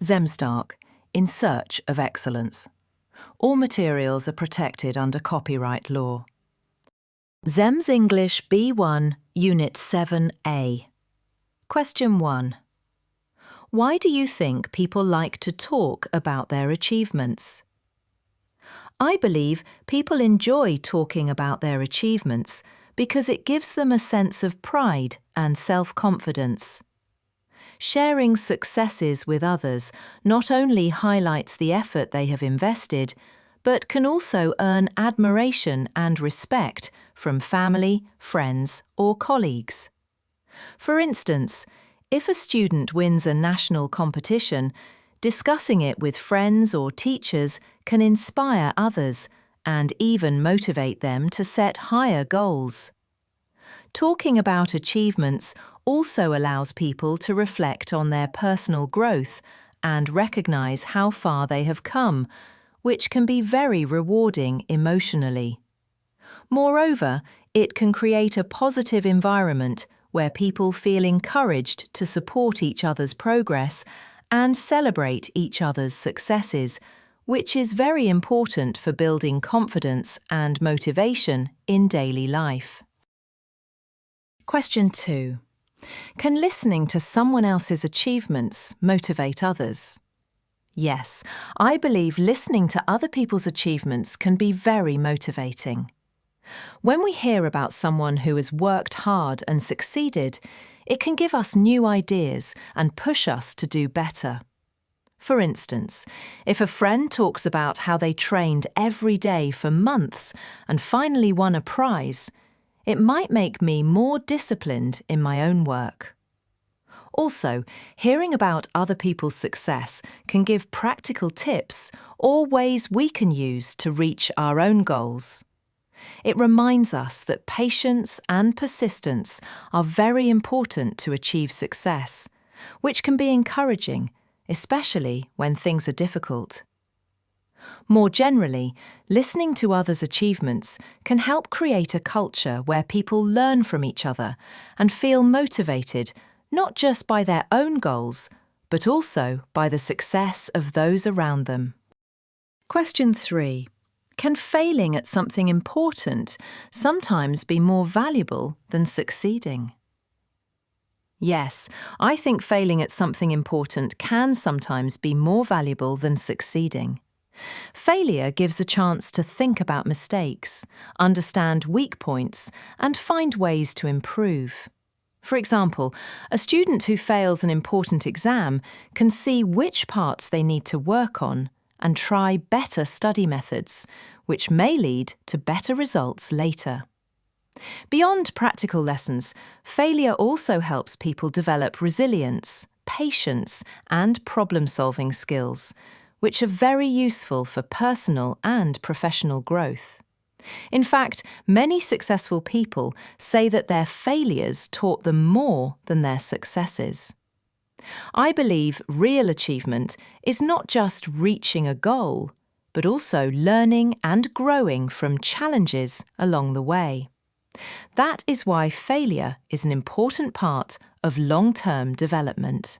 Zemstark, in search of excellence. All materials are protected under copyright law. Zems English B1, Unit 7A. Question 1. Why do you think people like to talk about their achievements? I believe people enjoy talking about their achievements because it gives them a sense of pride and self-confidence. Sharing successes with others not only highlights the effort they have invested, but can also earn admiration and respect from family, friends, or colleagues. For instance, if a student wins a national competition, discussing it with friends or teachers can inspire others and even motivate them to set higher goals. Talking about achievements also allows people to reflect on their personal growth and recognize how far they have come, which can be very rewarding emotionally. Moreover, it can create a positive environment where people feel encouraged to support each other's progress and celebrate each other's successes, which is very important for building confidence and motivation in daily life. Question 2. Can listening to someone else's achievements motivate others? Yes, I believe listening to other people's achievements can be very motivating. When we hear about someone who has worked hard and succeeded, it can give us new ideas and push us to do better. For instance, if a friend talks about how they trained every day for months and finally won a prize, it might make me more disciplined in my own work. Also, hearing about other people's success can give practical tips or ways we can use to reach our own goals. It reminds us that patience and persistence are very important to achieve success, which can be encouraging, especially when things are difficult. More generally, listening to others' achievements can help create a culture where people learn from each other and feel motivated not just by their own goals, but also by the success of those around them. Question 3. Can failing at something important sometimes be more valuable than succeeding? Yes, I think failing at something important can sometimes be more valuable than succeeding. Failure gives a chance to think about mistakes, understand weak points, and find ways to improve. For example, a student who fails an important exam can see which parts they need to work on and try better study methods, which may lead to better results later. Beyond practical lessons, failure also helps people develop resilience, patience, and problem-solving skills, which are very useful for personal and professional growth. In fact, many successful people say that their failures taught them more than their successes. I believe real achievement is not just reaching a goal, but also learning and growing from challenges along the way. That is why failure is an important part of long-term development.